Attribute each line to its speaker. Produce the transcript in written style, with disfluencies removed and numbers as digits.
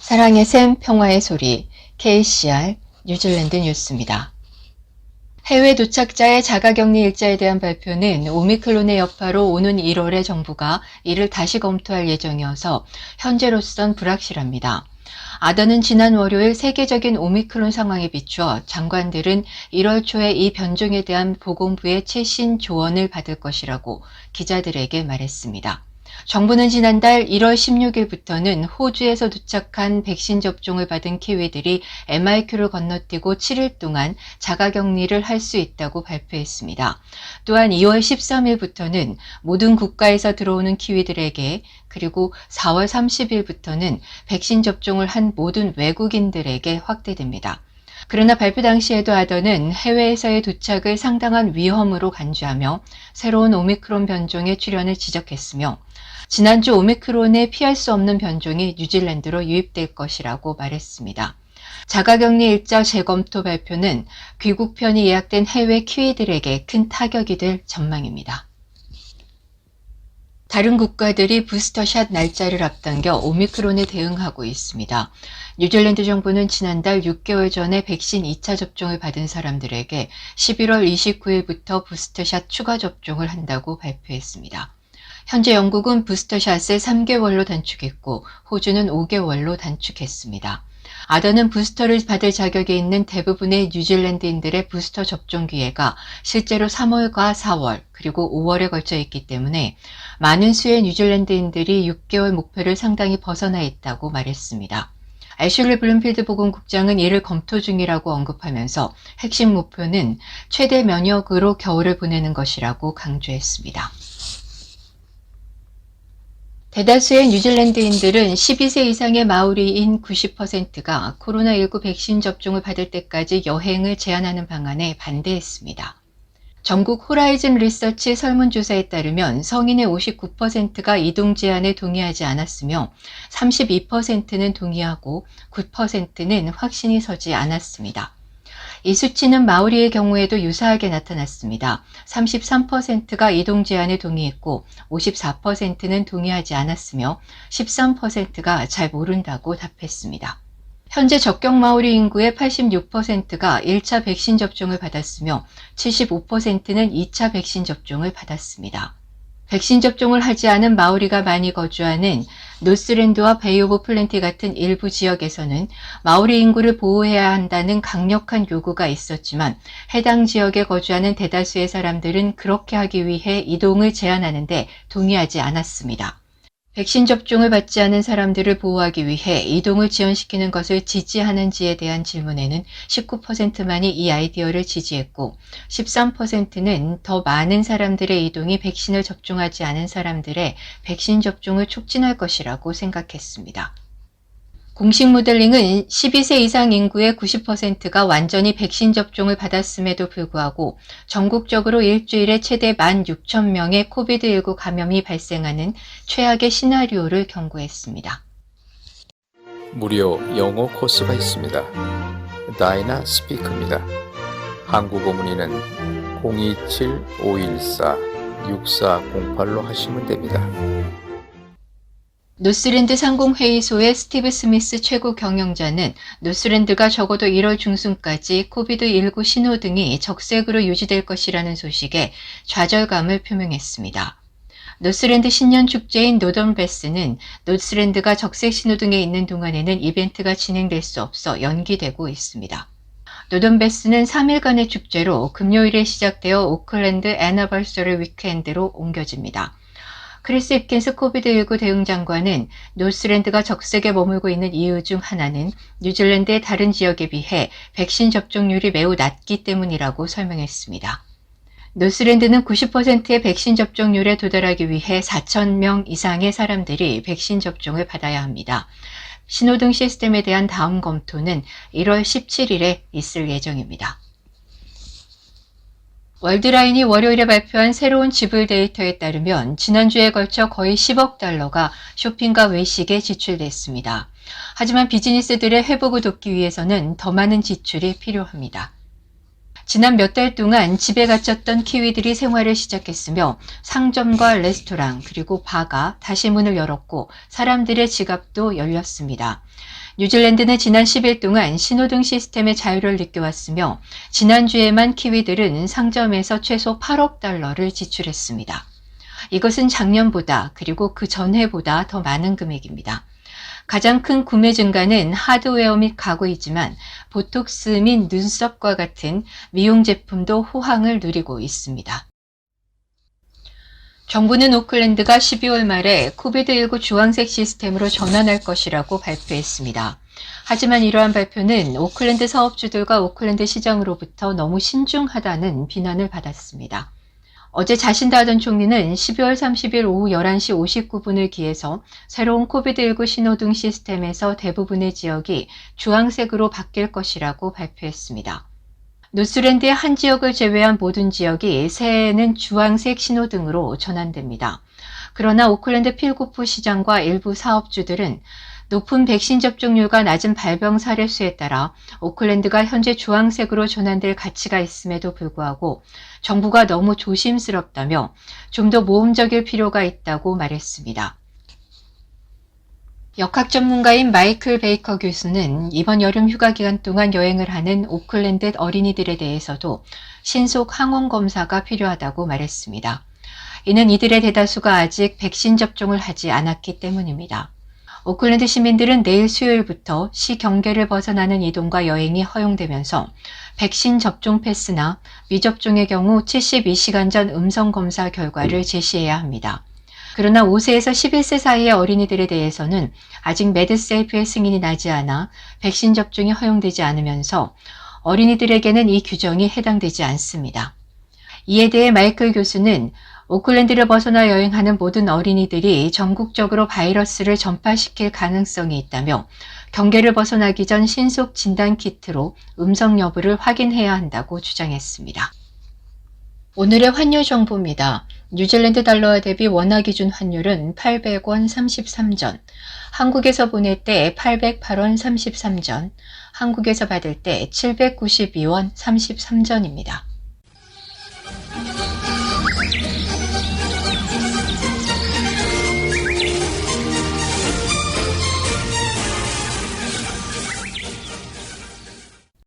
Speaker 1: 사랑의 샘, 평화의 소리, KCR, 뉴질랜드 뉴스입니다. 해외 도착자의 자가격리 일자에 대한 발표는 오미크론의 여파로 오는 1월에 정부가 이를 다시 검토할 예정이어서 현재로선 불확실합니다. 아더는 지난 월요일 세계적인 오미크론 상황에 비추어 장관들은 1월 초에 이 변종에 대한 보건부의 최신 조언을 받을 것이라고 기자들에게 말했습니다. 정부는 지난달 1월 16일부터는 호주에서 도착한 백신 접종을 받은 키위들이 MIQ를 건너뛰고 7일 동안 자가격리를 할 수 있다고 발표했습니다. 또한 2월 13일부터는 모든 국가에서 들어오는 키위들에게 그리고 4월 30일부터는 백신 접종을 한 모든 외국인들에게 확대됩니다. 그러나 발표 당시에도 아더는 해외에서의 도착을 상당한 위험으로 간주하며 새로운 오미크론 변종의 출현을 지적했으며 지난주 오미크론의 피할 수 없는 변종이 뉴질랜드로 유입될 것이라고 말했습니다. 자가격리 일자 재검토 발표는 귀국편이 예약된 해외 키위들에게 큰 타격이 될 전망입니다. 다른 국가들이 부스터샷 날짜를 앞당겨 오미크론에 대응하고 있습니다. 뉴질랜드 정부는 지난달 6개월 전에 백신 2차 접종을 받은 사람들에게 11월 29일부터 부스터샷 추가 접종을 한다고 발표했습니다. 현재 영국은 부스터샷을 3개월로 단축했고 호주는 5개월로 단축했습니다. 아더는 부스터를 받을 자격이 있는 대부분의 뉴질랜드인들의 부스터 접종 기회가 실제로 3월과 4월 그리고 5월에 걸쳐 있기 때문에 많은 수의 뉴질랜드인들이 6개월 목표를 상당히 벗어나 있다고 말했습니다. 애슐리 블룸필드 보건국장은 이를 검토 중이라고 언급하면서 핵심 목표는 최대 면역으로 겨울을 보내는 것이라고 강조했습니다. 대다수의 뉴질랜드인들은 12세 이상의 마오리인 90%가 코로나19 백신 접종을 받을 때까지 여행을 제한하는 방안에 반대했습니다. 전국 호라이즌 리서치 설문조사에 따르면 성인의 59%가 이동 제한에 동의하지 않았으며 32%는 동의하고 9%는 확신이 서지 않았습니다. 이 수치는 마오리의 경우에도 유사하게 나타났습니다. 33%가 이동 제한에 동의했고 54%는 동의하지 않았으며 13%가 잘 모른다고 답했습니다. 현재 적경 마오리 인구의 86%가 1차 백신 접종을 받았으며 75%는 2차 백신 접종을 받았습니다. 백신 접종을 하지 않은 마오리가 많이 거주하는 노스랜드와 베이 오브 플렌티 같은 일부 지역에서는 마오리 인구를 보호해야 한다는 강력한 요구가 있었지만 해당 지역에 거주하는 대다수의 사람들은 그렇게 하기 위해 이동을 제한하는데 동의하지 않았습니다. 백신 접종을 받지 않은 사람들을 보호하기 위해 이동을 지연시키는 것을 지지하는지에 대한 질문에는 19%만이 이 아이디어를 지지했고 13%는 더 많은 사람들의 이동이 백신을 접종하지 않은 사람들의 백신 접종을 촉진할 것이라고 생각했습니다. 공식 모델링은 12세 이상 인구의 90%가 완전히 백신 접종을 받았음에도 불구하고 전국적으로 일주일에 최대 16,000명의 코비드19 감염이 발생하는 최악의 시나리오를 경고했습니다.
Speaker 2: 무료 영어 코스가 있습니다. 다이나 스피크입니다. 한국어 문의는 027-514-6408로 하시면 됩니다.
Speaker 1: 노스랜드 상공회의소의 스티브 스미스 최고 경영자는 노스랜드가 적어도 1월 중순까지 코비드19 신호등이 적색으로 유지될 것이라는 소식에 좌절감을 표명했습니다. 노스랜드 신년 축제인 노던베스는 노스랜드가 적색 신호등에 있는 동안에는 이벤트가 진행될 수 없어 연기되고 있습니다. 노던베스는 3일간의 축제로 금요일에 시작되어 오클랜드 애너버서리 위크엔드로 옮겨집니다. 크리스 힙킨스 코비드19 대응 장관은 노스랜드가 적색에 머물고 있는 이유 중 하나는 뉴질랜드의 다른 지역에 비해 백신 접종률이 매우 낮기 때문이라고 설명했습니다. 노스랜드는 90%의 백신 접종률에 도달하기 위해 4,000명 이상의 사람들이 백신 접종을 받아야 합니다. 신호등 시스템에 대한 다음 검토는 1월 17일에 있을 예정입니다. 월드라인이 월요일에 발표한 새로운 지불 데이터에 따르면 지난주에 걸쳐 거의 10억 달러가 쇼핑과 외식에 지출됐습니다. 하지만 비즈니스들의 회복을 돕기 위해서는 더 많은 지출이 필요합니다. 지난 몇 달 동안 집에 갇혔던 키위들이 생활을 시작했으며 상점과 레스토랑 그리고 바가 다시 문을 열었고 사람들의 지갑도 열렸습니다. 뉴질랜드는 지난 10일 동안 신호등 시스템의 자유를 느껴왔으며 지난주에만 키위들은 상점에서 최소 8억 달러를 지출했습니다. 이것은 작년보다 그리고 그 전해보다 더 많은 금액입니다. 가장 큰 구매 증가는 하드웨어 및 가구이지만 보톡스 및 눈썹과 같은 미용 제품도 호황을 누리고 있습니다. 정부는 오클랜드가 12월 말에 코비드19 주황색 시스템으로 전환할 것이라고 발표했습니다. 하지만 이러한 발표는 오클랜드 사업주들과 오클랜드 시장으로부터 너무 신중하다는 비난을 받았습니다. 어제 자신다하던 총리는 12월 30일 오후 11시 59분을 기해서 새로운 코비드19 신호등 시스템에서 대부분의 지역이 주황색으로 바뀔 것이라고 발표했습니다. 노스랜드의 한 지역을 제외한 모든 지역이 새해에는 주황색 신호등으로 전환됩니다. 그러나 오클랜드 필고프 시장과 일부 사업주들은 높은 백신 접종률과 낮은 발병 사례 수에 따라 오클랜드가 현재 주황색으로 전환될 가치가 있음에도 불구하고 정부가 너무 조심스럽다며 좀 더 모험적일 필요가 있다고 말했습니다. 역학 전문가인 마이클 베이커 교수는 이번 여름 휴가 기간 동안 여행을 하는 오클랜드 어린이들에 대해서도 신속 항원 검사가 필요하다고 말했습니다. 이는 이들의 대다수가 아직 백신 접종을 하지 않았기 때문입니다. 오클랜드 시민들은 내일 수요일부터 시 경계를 벗어나는 이동과 여행이 허용되면서 백신 접종 패스나 미접종의 경우 72시간 전 음성 검사 결과를 제시해야 합니다. 그러나 5세에서 11세 사이의 어린이들에 대해서는 아직 매드세이프의 승인이 나지 않아 백신 접종이 허용되지 않으면서 어린이들에게는 이 규정이 해당되지 않습니다. 이에 대해 마이클 교수는 오클랜드를 벗어나 여행하는 모든 어린이들이 전국적으로 바이러스를 전파시킬 가능성이 있다며 경계를 벗어나기 전 신속 진단 키트로 음성 여부를 확인해야 한다고 주장했습니다. 오늘의 환율 정보입니다. 뉴질랜드 달러화 대비 원화 기준 환율은 800원 33전, 한국에서 보낼 때 808원 33전, 한국에서 받을 때 792원 33전입니다.